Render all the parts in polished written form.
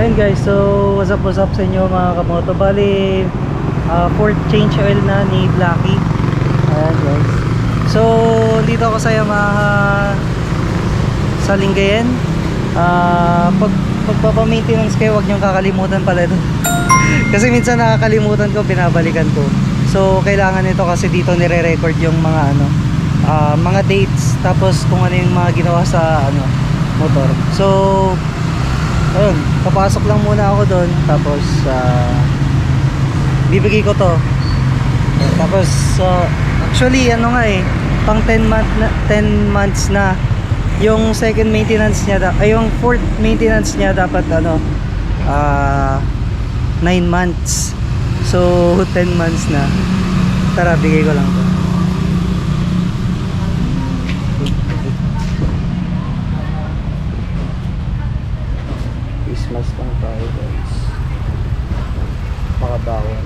Ayun guys, so what's up sa inyo mga kamoto. Bali, fourth change oil na ni Blacky. Ayan guys. So, dito ako sa Yamaha sa Lingayen. Pagpapamaintenance kayo, huwag niyong kakalimutan pala ito. Kasi minsan nakakalimutan ko, binabalikan ko. So, kailangan nito kasi dito nire-record yung mga mga dates, tapos kung ano yung mga ginawa sa motor. So, ayun, papasok lang muna ako doon, tapos bibigay ko to. Tapos actually pang 10 months na yung second maintenance niya, yung fourth maintenance niya dapat 9 months. So 10 months na. Tara, bigay ko lang to. Christmas lang tayo guys, makabawon.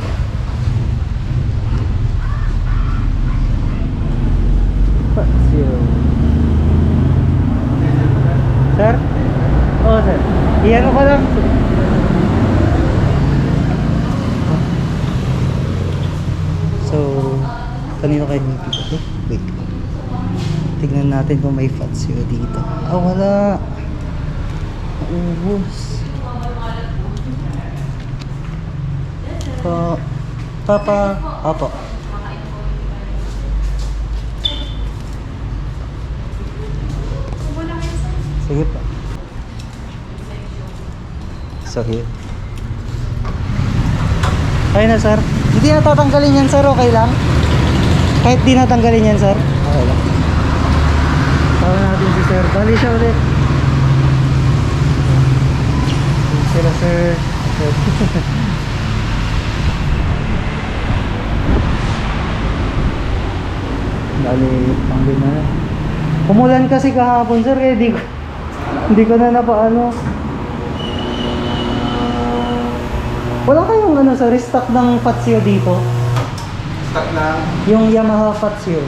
Sir? Oo sir, iyan ko lang. So kanino kayo dito? Wait, tignan natin kung may fat seal dito. Wala, naubos. Papa, apo. Sige pa. Sorry. Ayun na sir. Hindi na tatanggalin yan sir, okay lang? Kahit di natanggalin yan sir, okay lang. Tawag natin si sir. Bali siya ulit. Sila sir. Bali, panggil na. Umulan kasi kahapon sir, kaya hindi ko na napaano. Wala kayong sir, restock ng Fazio dito? Stock lang? Yung Yamaha Fazio,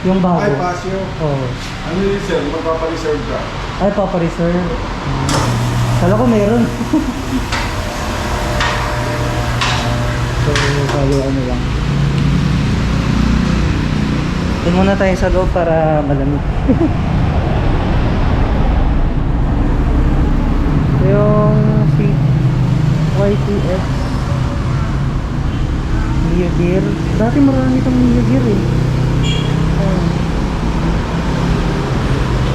yung bago. Ay, Pasio. Oo. Ano yun sir? Magpapareserve ka? Ay, papareserve. Kala ko meron. So, bali lang. Doon muna tayo sa loob para malamig. Yung seat YTS Mia Gear. Dati marami itong Mia Gear eh.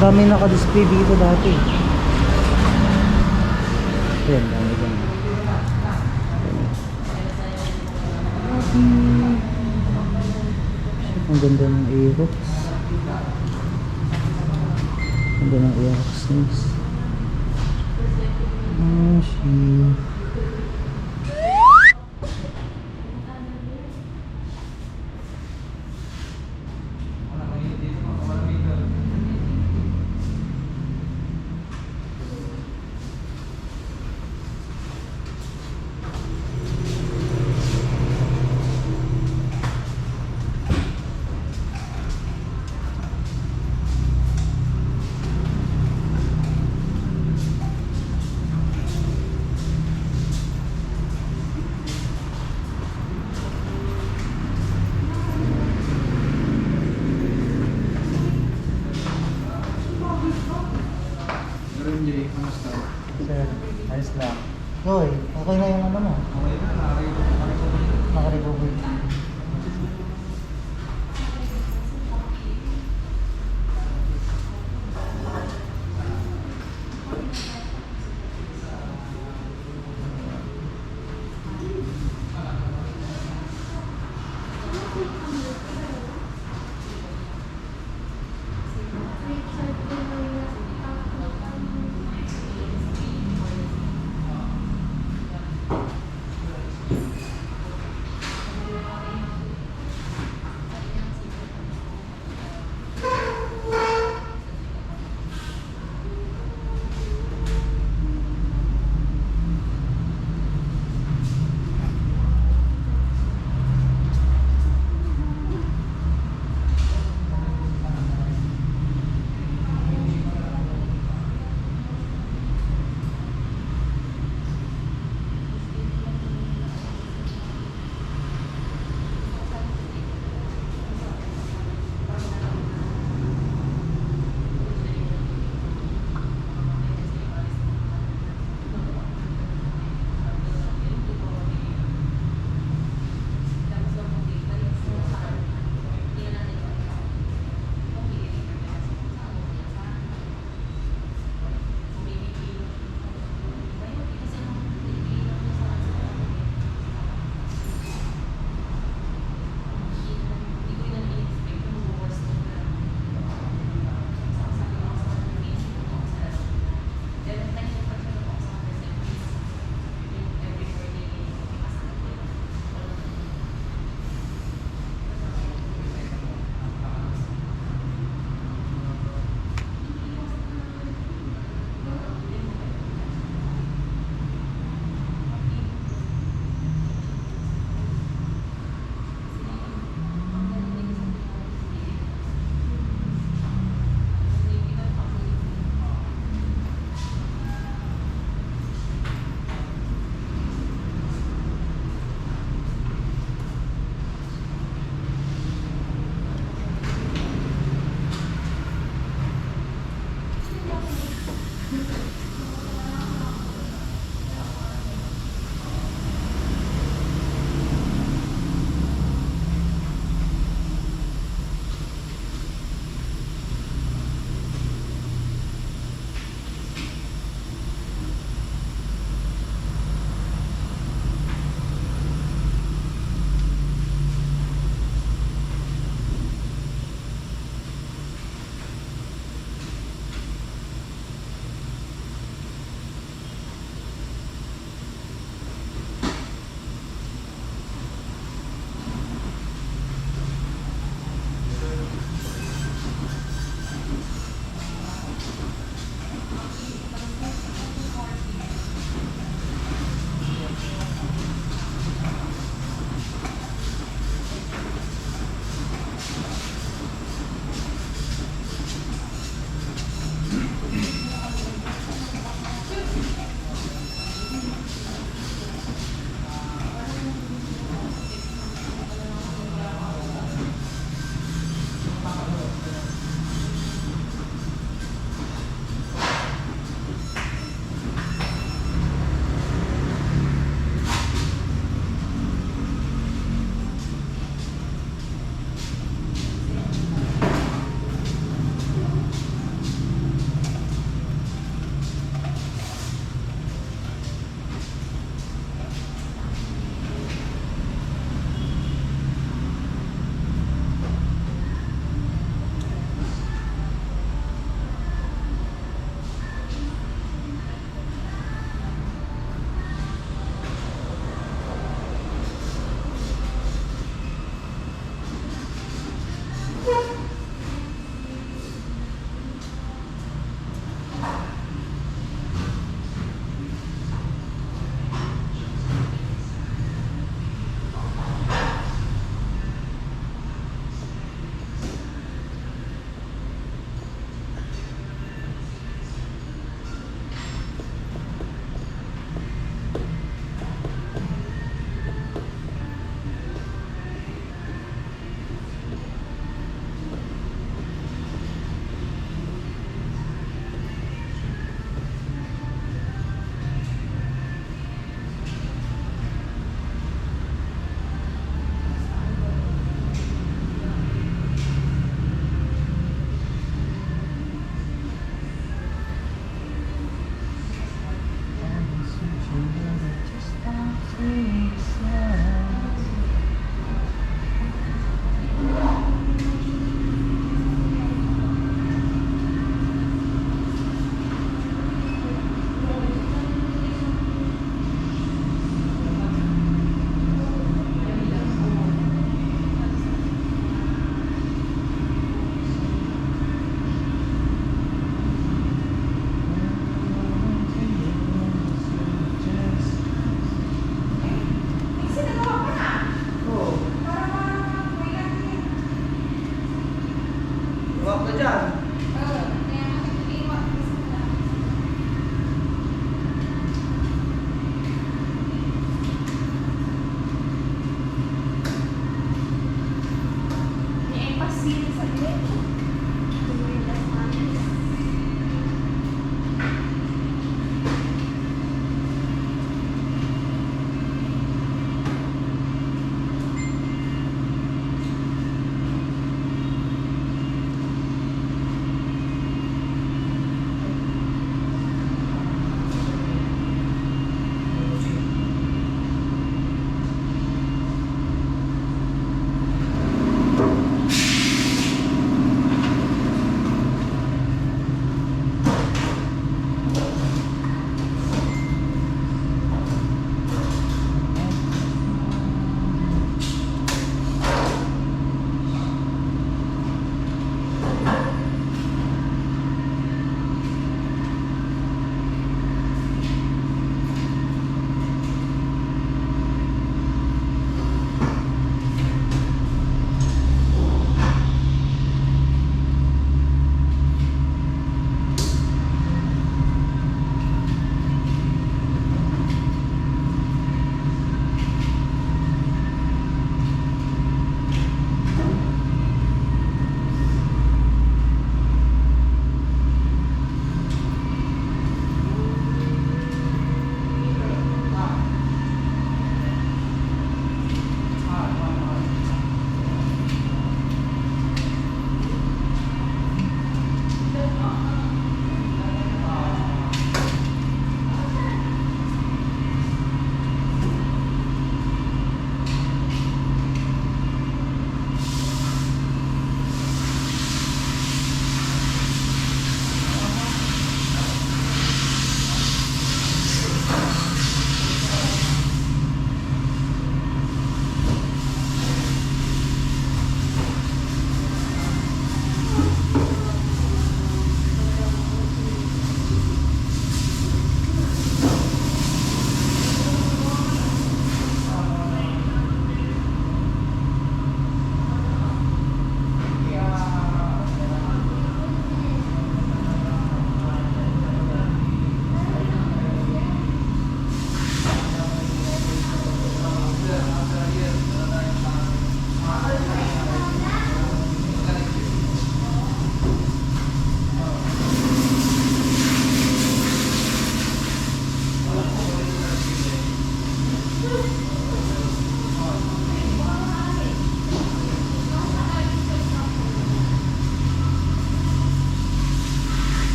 Dami naka-display dito dati. Ayan, dami dyan. Ang ganda ng Aerox. Ang ganda ng Aerox nice. Sir, ayos lang. Hoy, okay na yung mo? Okay na, Naka-recover.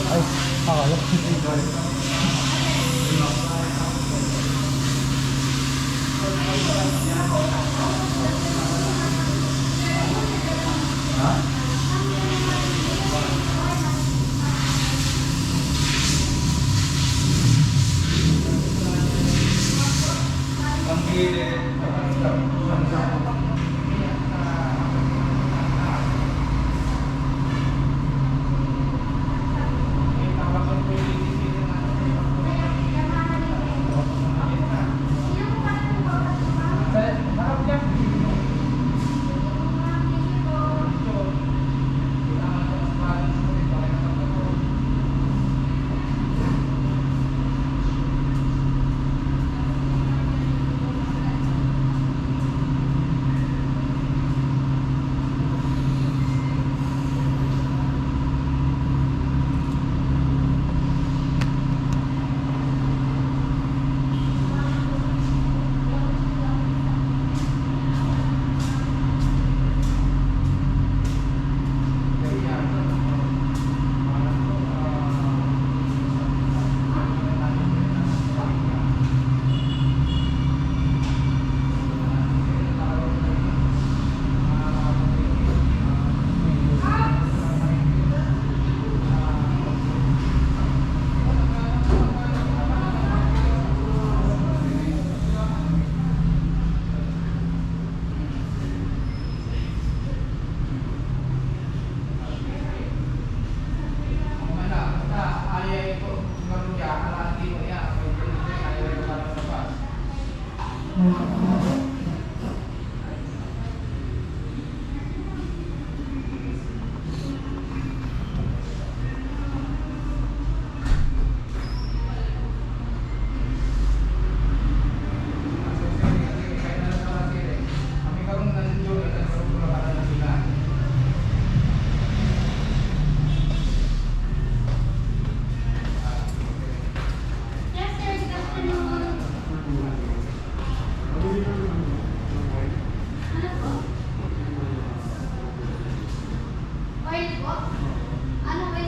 Ay, akala. Oil po? Ano oil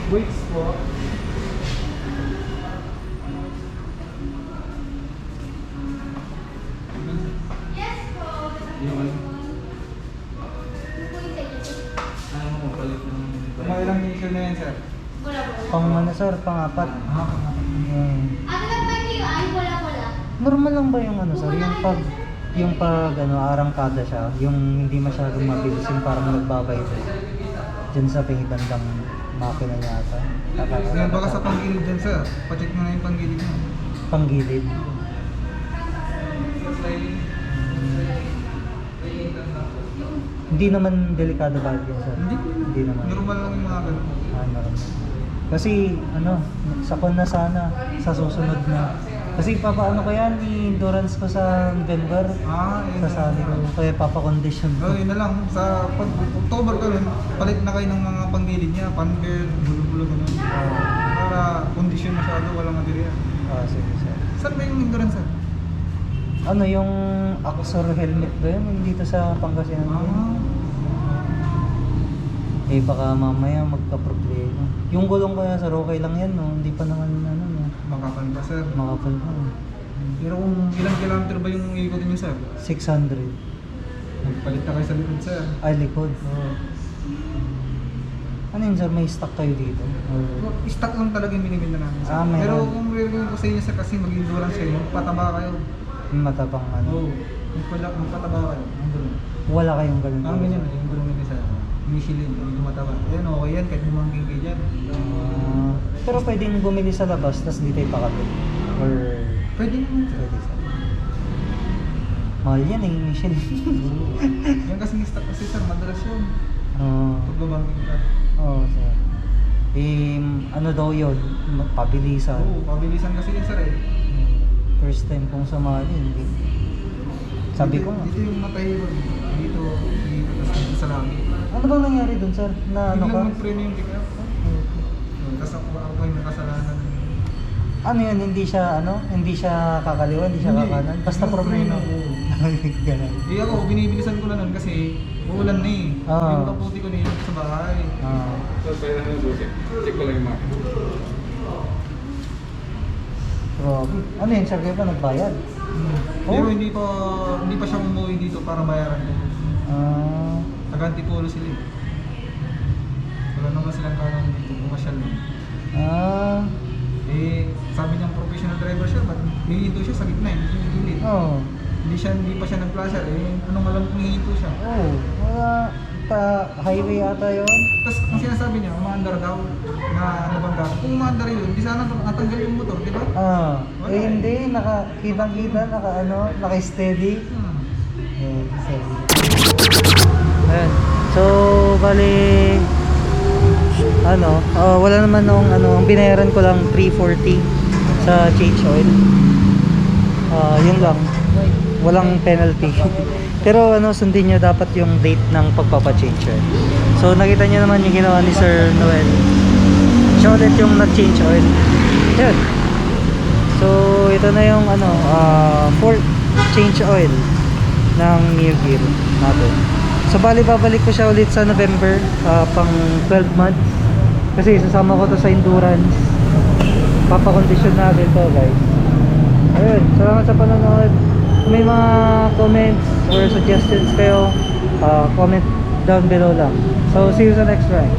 Weights po. Yes po. Yun. Ano mo, palit ng... Mga ilang issue na yan, sir? Wala po. Pang ano sir, pang-apat. Ano lang ba kayo? Ay, wala. Normal lang ba yung ano sir, yung pag ano, arangkada siya, yung hindi masyadong mabilis, yung parang nagbabay dyan sa pangibandang makina niya ata. Yan, baka sa panggilid dyan, sir. Pacheck mo na yung panggilid mo. Panggilid. Hindi naman delikado ba yun sir? Hindi naman. Normal lang yung mga ganun. Normal. Kasi ano, sakon na sana sa susunod na. Kasi papaano ko yan, i-endurance ko sa November. Yun. Sasabi ko, kaya papakondisyon ko. Yun na lang. Sa pag October ka rin, palit na kayo ng mga panggilid niya. Panbird, bulo-bulo ganun. Para kondisyon masyado, walang material. Sige sir. Saan ba yung endurance, sir? Ano yung Axor helmet ba yun? Dito sa Pangasinan. Eh baka mamaya magka-problema. Yung gulong kaya sir, okay lang yan no? Hindi pa naman ano no? Makapal ba, sir? Makapal pa. Pero kung ilang kilometer ba yung ikutin niyo, sir? 600. Magpalit na kayo sa likod, sir. Ay, likod. Ano yun sir, may stock kayo dito? Or... Stock lang talaga yung binibinda namin, sir. Meron. Pero kung meron ko sa inyo, sir, kasi mag-endurance kayo, pataba kayo. matabang ano? Oo. Magpataba kayo. Ang gulong. Wala kayong ganun? Ganyan, yung gulong nila sa Michelin, yung mataba. Ayan, okay yan, kahit lumangking kayo dyan. Pero pwedeng bumili sa labas, tapos dito ipakabit? Or... Pwede naman, sir. Pwede sir. Mahal yan eh, Michelin. Yan kasi stock kasi, sir, madalas yun. Pag lumangking ka. Oo, sir. Ano daw yun? Pabilisan. Oo, pabilisan kasi yun, sir eh. First time kong sumali, hindi. Sabi ko nga. Dito yung matahiro. Dito sa langit. Ano bang nangyari dun, sir? Na ano ka? Biglang mag-preno yung pick-up. Tapos ako yung nakasalanan. Ano yun? Hindi siya kakaliwa, hindi siya kakanan? Basta problema. Ganun. Ako, binibilisan ko na nun kasi uulan na eh. Yung kaputi ko na yun sa bahay. So, pwede na yung susi. Check ko lang yung mga. Grabe. Ano yun, sir? Kayo pa nagbayad? Pero hindi pa siya umuwi dito para bayaran ko. Taga-Antipolo sila eh. Wala naman silang kanang dito, pumasyal lang. Sabi niyang professional driver siya, ba't hihinto siya sa gitna, hindi siya gilid. Hindi pa siya nag-flasher anong alam kung hihinto siya. Highway ata yun? Tapos ang sinasabi niya, umaandar daw na nabangga. Kung umaandar yun, di sana natanggal yung motor, di ba? Hindi, kitang-kita, naka-steady. Ayan. So, bali, wala naman ang binayaran ko lang 340. sa change oil. Yun lang. Walang penalty. Pero ano, sundin nyo dapat yung date ng pagpapa-change oil. So nakita nyo naman yung ginawa ni Sir Noel. Siya ulit yung nag-change oil. Yun. So ito na yung ano, fourth change oil ng New Gear natin. So bali babalik ko siya ulit sa November, pang 12 months. Kasi sasama ko to sa endurance. Papakondisyon natin to, guys. Ayun, salamat sa panonood. Kung may mga comments or suggestions kayo, comment down below lang. So see you sa next ride.